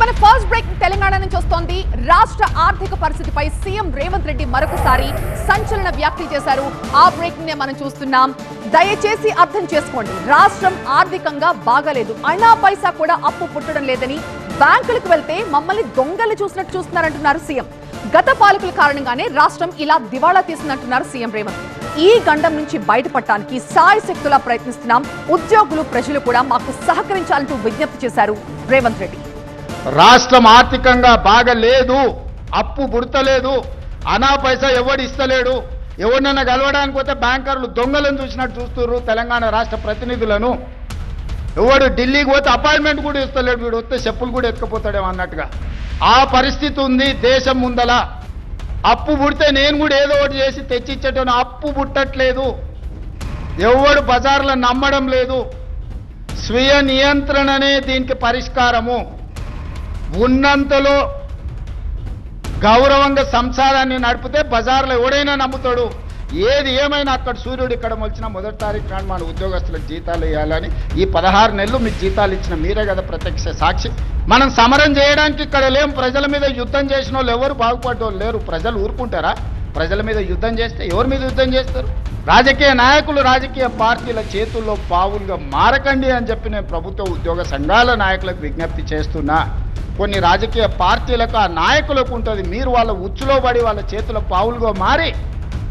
మన first break Telangana నుంచి వస్తోంది. రాష్ట్ర ఆర్థిక పరిస్థితిపై సీఎం రేవంత్ రెడ్డి మరొకసారి సంచలన వ్యాఖ్యలు చేశారు. ఆ బ్రేక్ నే మనం చూస్తున్నాం. దయచేసి అర్థం చేసుకోండి, రాష్ట్రం ఆర్థికంగా బాగలేదు, అయినా పైసా కూడా అప్పు పుట్టడం లేదని, బ్యాంకులకు వెళ్తే మమ్మల్ని దొంగలు చూసినట్టు చూస్తున్నారంటున్నారు సీఎం. గత పాలకుల కారణంగానే రాష్ట్రం ఇలా దివాళా తీసిందంటున్నారు సీఎం రేవంత్. ఈ గండం నుంచి బయటపడటానికి సాయశక్తులా ప్రయత్నిస్తున్నాం, ఉద్యోగులు ప్రజలు కూడా మాకు సహకరించాలంటూ విజ్ఞప్తి చేశారు రేవంత్ రెడ్డి. రాష్ట్రం ఆర్థికంగా బాగలేదు, అప్పు పుడతలేదు, అనా పైసా ఎవడు ఇస్తలేడు, ఎవరినైనా కలవడానికి పోతే బ్యాంకర్లు దొంగలను చూసినట్టు చూస్తున్నారు తెలంగాణ రాష్ట్ర ప్రతినిధులను. ఎవడు ఢిల్లీకి పోతే అపాయింట్మెంట్ కూడా ఇస్తలేడు, వీడు వస్తే చెప్పులు కూడా ఎత్తుకుపోతాడేమో అన్నట్టుగా ఆ పరిస్థితి ఉంది దేశం ముందల. అప్పు పుడితే నేను కూడా ఏదో ఒకటి చేసి తెచ్చిచ్చేటోను, అప్పు పుట్టట్లేదు, ఎవడు బజార్లో నమ్మడం లేదు. స్వీయ నియంత్రణనే దీనికి పరిష్కారము. ఉన్నంతలో గౌరవంగా సంసారాన్ని నడిపితే బజార్లో ఎవడైనా నమ్ముతాడు. ఏది ఏమైనా అక్కడ సూర్యుడు ఇక్కడ మొలిచిన మొదటి తారీఖు నాడు మన ఉద్యోగస్తులకు జీతాలు ఇవ్వాలని ఈ 16 నెలలు మీకు జీతాలు ఇచ్చిన మీరే కదా ప్రత్యక్ష సాక్షి. మనం సమరం చేయడానికి ఇక్కడ లేం. ప్రజల మీద యుద్ధం చేసిన వాళ్ళు ఎవరు బాగుపడ్డోళ్ళు లేరు. ప్రజలు ఊరుకుంటారా? ప్రజల మీద యుద్ధం చేస్తే ఎవరి మీద యుద్ధం చేస్తారు? రాజకీయ నాయకులు రాజకీయ పార్టీల చేతుల్లో పావులుగా మారకండి అని చెప్పి నేను ప్రభుత్వ ఉద్యోగ సంఘాల నాయకులకు విజ్ఞప్తి చేస్తున్నా. కొన్ని రాజకీయ పార్టీలకు ఆ నాయకులకు ఉంటుంది, మీరు వాళ్ళ ఉచ్చులో పడి వాళ్ళ చేతుల పావులుగా మారి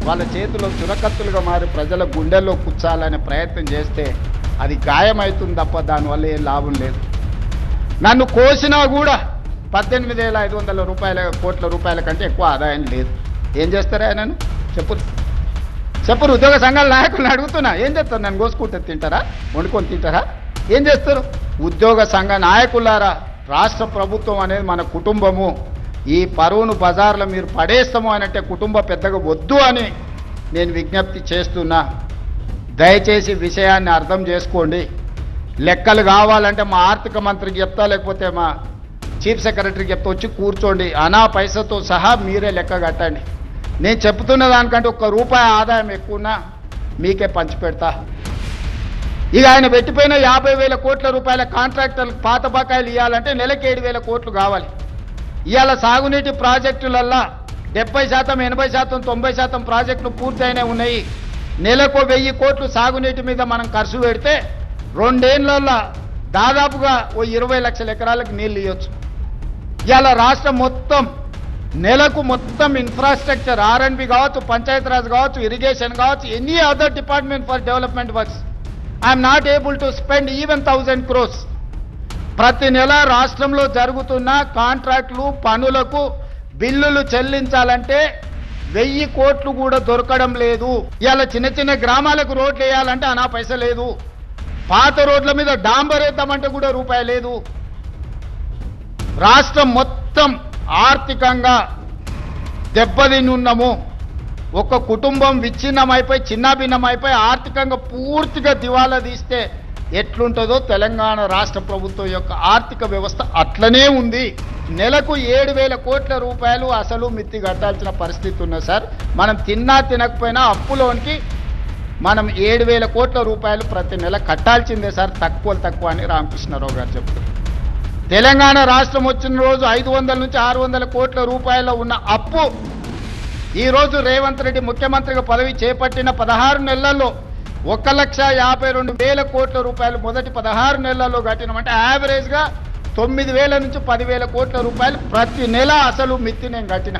వాళ్ళ చేతిలో చురకత్తులుగా మారి ప్రజల గుండెల్లో కూర్చాలనే ప్రయత్నం చేస్తే అది గాయమవుతుంది తప్ప దానివల్ల ఏం లాభం లేదు. నన్ను కోసినా కూడా 18,500 కోట్ల రూపాయల కంటే ఎక్కువ ఆదాయం లేదు. ఏం చేస్తారా నన్ను చెప్పరు ఉద్యోగ సంఘాల నాయకులను అడుగుతున్నా, ఏం చేస్తారు? నన్ను కోసుకుంటే తింటారా? వండుకొని తింటారా? ఏం చేస్తారు? ఉద్యోగ సంఘ నాయకులారా, రాష్ట్ర ప్రభుత్వం అనేది మన కుటుంబము. ఈ పరువును బజార్లో మీరు పడేస్తాము అనంటే కుటుంబ పెద్దగా వద్దు అని నేను విజ్ఞప్తి చేస్తున్నా. దయచేసి విషయాన్ని అర్థం చేసుకోండి. లెక్కలు కావాలంటే మా ఆర్థిక మంత్రికి చెప్తా, లేకపోతే మా చీఫ్ సెక్రటరీకి చెప్తా, వచ్చి కూర్చోండి, అనా పైసతో సహా మీరే లెక్క కట్టండి. నేను చెప్తున్న దానికంటే ₹1 ఆదాయం ఎక్కువన్నా మీకే పంచిపెడతా. ఇక ఆయన పెట్టిపోయిన 50,000 కోట్ల రూపాయల కాంట్రాక్టర్లకు పాత బకాయిలు ఇవ్వాలంటే నెలకి 7,000 కోట్లు కావాలి. ఇవాళ సాగునీటి ప్రాజెక్టులల్లా 70%, 80%, 90% ప్రాజెక్టులు పూర్తయినే ఉన్నాయి. నెలకు 1000 కోట్లు సాగునీటి మీద మనం ఖర్చు పెడితే 2 ఏళ్లలో దాదాపుగా 20 లక్షల ఎకరాలకు నీళ్ళు ఇవ్వచ్చు. ఇవాళ రాష్ట్రం మొత్తం నెలకు మొత్తం ఇన్ఫ్రాస్ట్రక్చర్ R&B కావచ్చు, పంచాయతీరాజ్ కావచ్చు, ఇరిగేషన్ కావచ్చు, any other department for development works, I'm not able to spend even 1000 crores. ప్రతి నెల రాష్ట్రంలో జరుగుతున్న కాంట్రాక్టులు పనులకు బిల్లులు చెల్లించాలంటే 1000 కోట్లు కూడా దొరకడం లేదు. ఇవాళ చిన్న చిన్న గ్రామాలకు రోడ్లు వేయాలంటే అనా పైస లేదు. పాత రోడ్ల మీద డాంబర్ వేద్దామంటే కూడా రూపాయి లేదు. రాష్ట్రం మొత్తం ఆర్థికంగా దెబ్బతిని ఉన్నాము. ఒక కుటుంబం విచ్ఛిన్నమైపోయి చిన్నాభిన్నమైపోయి ఆర్థికంగా పూర్తిగా దివాలా తీస్తే ఎట్లుంటుందో తెలంగాణ రాష్ట్ర ప్రభుత్వం యొక్క ఆర్థిక వ్యవస్థ అట్లనే ఉంది. నెలకు 7,000 కోట్ల రూపాయలు అసలు మిత్తి కట్టాల్సిన పరిస్థితి ఉన్నది సార్. మనం తిన్నా తినకపోయినా అప్పులోనికి మనం 7,000 కోట్ల రూపాయలు ప్రతి నెల కట్టాల్సిందే సార్, తక్కువ అని రామకృష్ణారావు గారు చెప్తారు. తెలంగాణ రాష్ట్రం వచ్చిన రోజు 500 నుంచి 600 కోట్ల రూపాయల ఉన్న అప్పు ఈరోజు రేవంత్ రెడ్డి ముఖ్యమంత్రిగా పదవి చేపట్టిన 16 నెలల్లో 1,52,000 కోట్ల రూపాయలు మొదటి 16 నెలల్లో కట్టినామంటే యావరేజ్గా 9,000 నుంచి 10,000 కోట్ల రూపాయలు ప్రతి నెల అసలు మిత్తి నేను కట్టిన.